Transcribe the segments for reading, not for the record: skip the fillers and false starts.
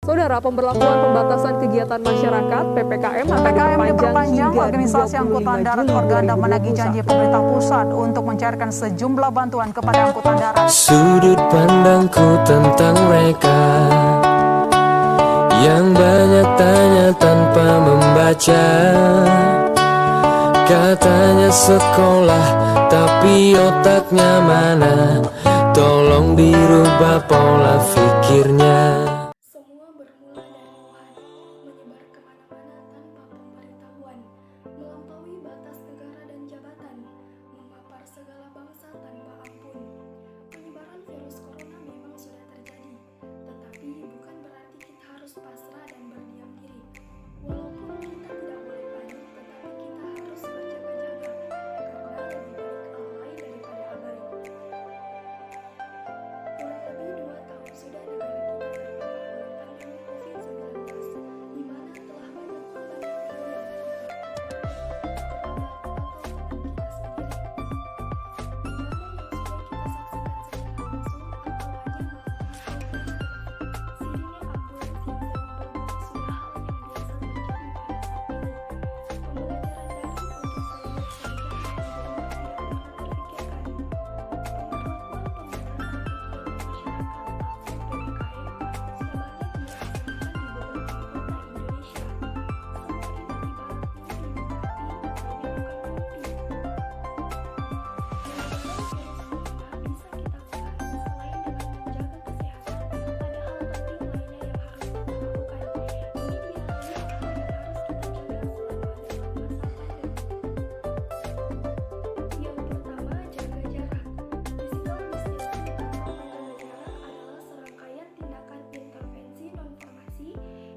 Saudara, pemberlakuan pembatasan kegiatan masyarakat (PPKM) akan diperpanjang. Organisasi Angkutan Darat Organda menagih janji pemerintah pusat untuk mencairkan sejumlah bantuan kepada angkutan darat. Sudut pandangku tentang mereka yang banyak tanya tanpa membaca. Katanya sekolah tapi otaknya mana? Tolong dirubah pola pikirnya. Melampaui batas negara dan jabatan, memapar segala bangsa tanpa ampun. Penyebaran virus corona memang sudah terjadi, tetapi bukan berarti kita harus pasrah dan berdiam diri. Walaupun kita tidak boleh panik, tetapi kita harus berjaga-jaga, karena lebih baik alay daripada abai. Kurang lebih 2 tahun sudah negara kita terpapar oleh pandemi COVID-19, di mana telah banyak korban meninggal yang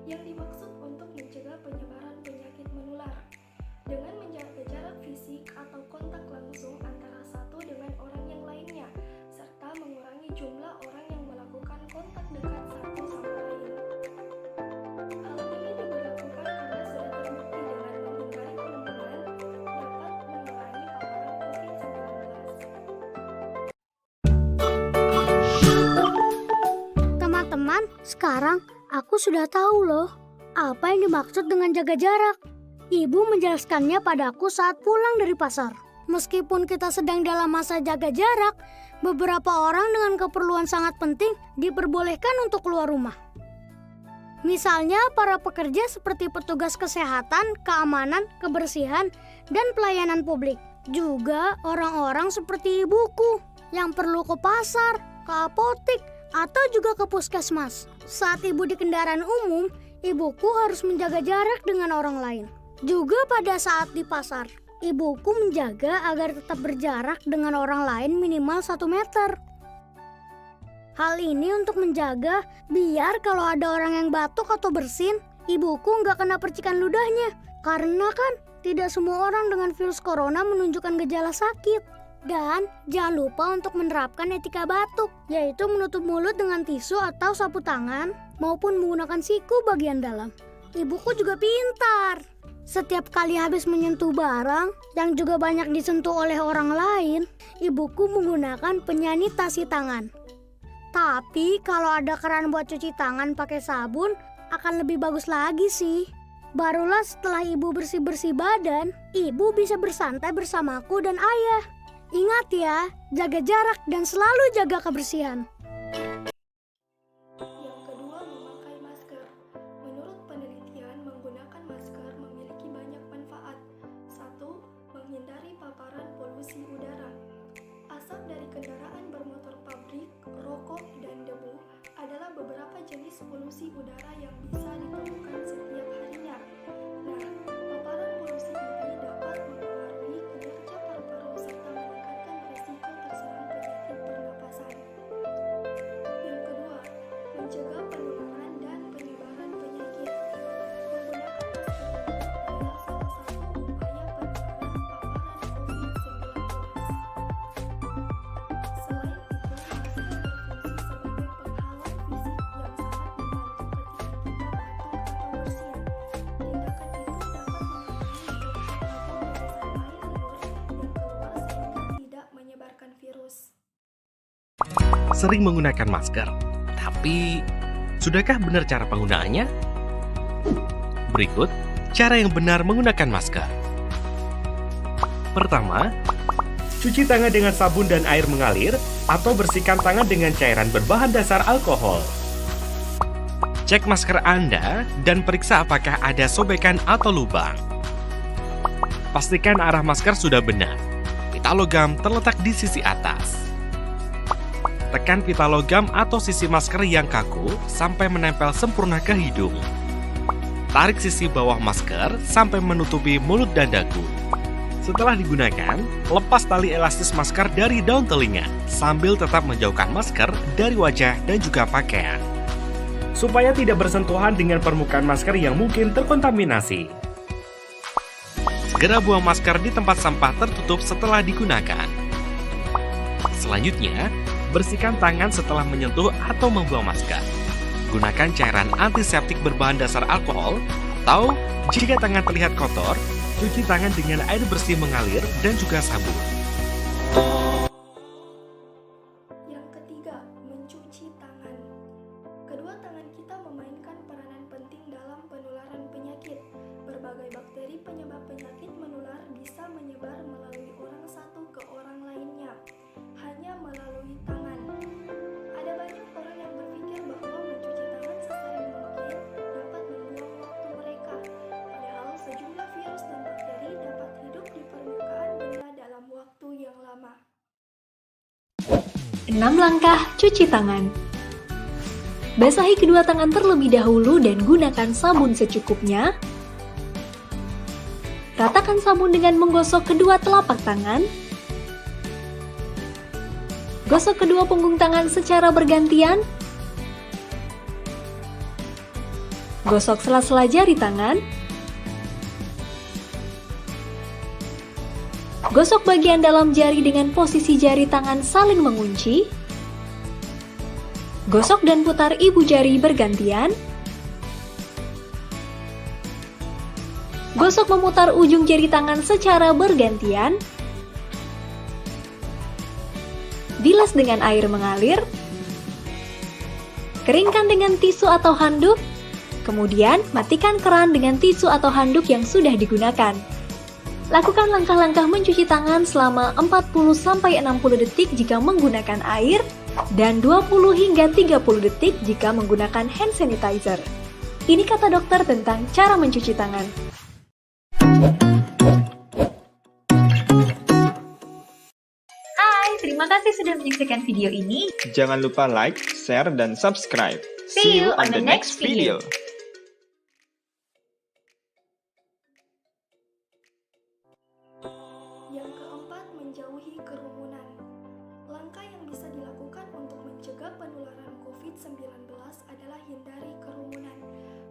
yang dimaksud untuk mencegah penyebaran penyakit menular dengan menjaga jarak fisik atau kontak langsung antara satu dengan orang yang lainnya, serta mengurangi jumlah orang yang melakukan kontak dekat satu sama lain. Hal ini diberlakukan karena sudah terbukti dengan menghindari kerumunan dapat mengurangi paparan COVID-19. Teman-teman, sekarang aku sudah tahu loh, apa yang dimaksud dengan jaga jarak. Ibu menjelaskannya padaku saat pulang dari pasar. Meskipun kita sedang dalam masa jaga jarak, beberapa orang dengan keperluan sangat penting diperbolehkan untuk keluar rumah. Misalnya para pekerja seperti petugas kesehatan, keamanan, kebersihan, dan pelayanan publik. Juga orang-orang seperti ibuku yang perlu ke pasar, ke apotik, atau juga ke puskesmas. Saat ibu di kendaraan umum, ibuku harus menjaga jarak dengan orang lain. Juga pada saat di pasar, ibuku menjaga agar tetap berjarak dengan orang lain minimal 1 meter. Hal ini untuk menjaga biar kalau ada orang yang batuk atau bersin, ibuku nggak kena percikan ludahnya. Karena kan tidak semua orang dengan virus corona menunjukkan gejala sakit. Dan jangan lupa untuk menerapkan etika batuk, yaitu menutup mulut dengan tisu atau sapu tangan maupun menggunakan siku bagian dalam. Ibuku juga pintar. Setiap kali habis menyentuh barang yang juga banyak disentuh oleh orang lain, ibuku menggunakan penyanitasi tangan. Tapi kalau ada keran buat cuci tangan pakai sabun, akan lebih bagus lagi sih. Barulah setelah ibu bersih-bersih badan, ibu bisa bersantai bersamaku dan ayah. Ingat ya, jaga jarak dan selalu jaga kebersihan. Yang kedua, memakai masker. Menurut penelitian, menggunakan masker memiliki banyak manfaat. 1. Menghindari paparan polusi udara. Asap dari kendaraan bermotor pabrik, rokok, dan debu adalah beberapa jenis polusi udara yang bisa ditemukan setiap harinya. Nah, paparan polusi ini dapat mempengaruhi kinerja paru-paru serta meningkatkan risiko terserang penyakit pernapasan. Yang kedua, mencegah penularan dan penyebaran penyakit. Menggunakan masker adalah salah satu upaya penularan paparan COVID-19. Selain itu, masker berfungsi sebagai penghalang fisik yang sangat membantu ketika kita batuk atau bersin. Tindakan itu dapat mengurangi droplet atau tetesan air liur yang keluar sehingga tidak menyebarkan virus. Sering menggunakan masker, tapi Sudahkah benar cara penggunaannya? Berikut cara yang benar menggunakan masker. Pertama, cuci tangan dengan sabun dan air mengalir atau bersihkan tangan dengan cairan berbahan dasar alkohol. Cek masker Anda dan periksa apakah ada sobekan atau lubang. Pastikan arah masker sudah benar. Pita logam terletak di sisi atas. Tekan pita logam atau sisi masker yang kaku sampai menempel sempurna ke hidung. Tarik sisi bawah masker sampai menutupi mulut dan dagu. Setelah digunakan, lepas tali elastis masker dari daun telinga sambil tetap menjauhkan masker dari wajah dan juga pakaian, supaya tidak bersentuhan dengan permukaan masker yang mungkin terkontaminasi. Segera buang masker di tempat sampah tertutup setelah digunakan. Selanjutnya, bersihkan tangan setelah menyentuh atau membuang masker. Gunakan cairan antiseptik berbahan dasar alkohol, atau jika tangan terlihat kotor, cuci tangan dengan air bersih mengalir dan juga sabun. Yang ketiga, mencuci tangan. Kedua tangan kita memainkan peranan penting dalam penularan penyakit. Berbagai bakteri penyebab penyakit menular bisa menyebar melalui orang satu ke orang lainnya, hanya melalui tangan. Ada banyak orang yang berpikir bahwa mencuci tangan sesering mungkin dapat membuang waktu mereka, padahal sejumlah virus dan bakteri dapat hidup di permukaan benda dalam waktu yang lama. 6 langkah cuci tangan. Basahi kedua tangan terlebih dahulu dan gunakan sabun secukupnya. Ratakan sabun dengan menggosok kedua telapak tangan. Gosok kedua punggung tangan secara bergantian. Gosok sela-sela jari tangan. Gosok bagian dalam jari dengan posisi jari tangan saling mengunci. Gosok dan putar ibu jari bergantian. Gosok memutar ujung jari tangan secara bergantian. Bilas dengan air mengalir. Keringkan dengan tisu atau handuk. Kemudian, matikan keran dengan tisu atau handuk yang sudah digunakan. Lakukan langkah-langkah mencuci tangan selama 40-60 detik jika menggunakan air dan 20 hingga 30 detik jika menggunakan hand sanitizer. Ini kata dokter tentang cara mencuci tangan. Hai, terima kasih sudah menyaksikan video ini. Jangan lupa like, share, dan subscribe. See you on the next video. Yang keempat, menjauhi kerumunan. Langkah yang bisa dilakukan untuk mencegah penularan COVID-19 adalah hindari kerumunan,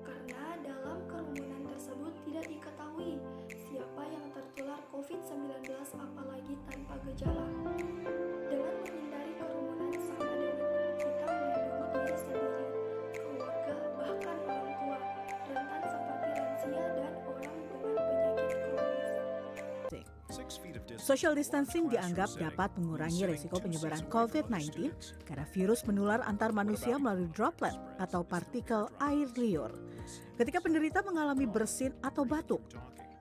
karena dalam kerumunan tersebut tidak diketahui siapa yang tertular COVID-19 apalagi tanpa gejala. Dengan menghindari kerumunan sama dengan kita melindungi diri sendiri, keluarga, bahkan orang tua, rentan seperti lansia dan orang dengan penyakit kronis. Social distancing dianggap dapat mengurangi risiko penyebaran COVID-19 karena virus menular antar manusia melalui droplet atau partikel air liur ketika penderita mengalami bersin atau batuk.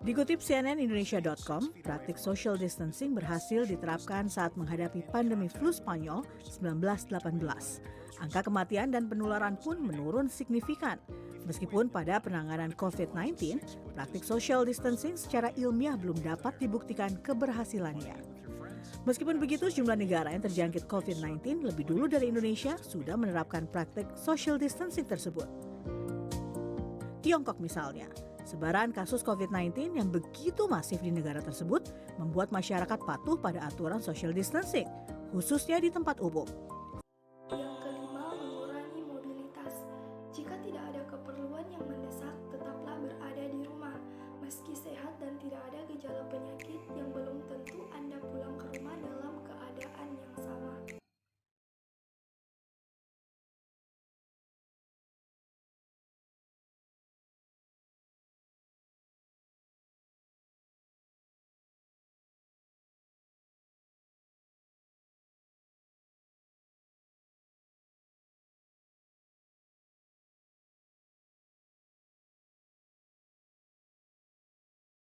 Dikutip cnnindonesia.com, praktik social distancing berhasil diterapkan saat menghadapi pandemi flu Spanyol 1918. Angka kematian dan penularan pun menurun signifikan. Meskipun pada penanganan COVID-19, praktik social distancing secara ilmiah belum dapat dibuktikan keberhasilannya. Meskipun begitu, jumlah negara yang terjangkit COVID-19 lebih dulu dari Indonesia sudah menerapkan praktik social distancing tersebut. Tiongkok misalnya, sebaran kasus COVID-19 yang begitu masif di negara tersebut membuat masyarakat patuh pada aturan social distancing, khususnya di tempat umum. Yang kelima, mengurangi mobilitas. Jika tidak ada keperluan yang mendesak, tetaplah berada di rumah. Meski sehat dan tidak ada gejala penyakit yang belum tentu Anda pulang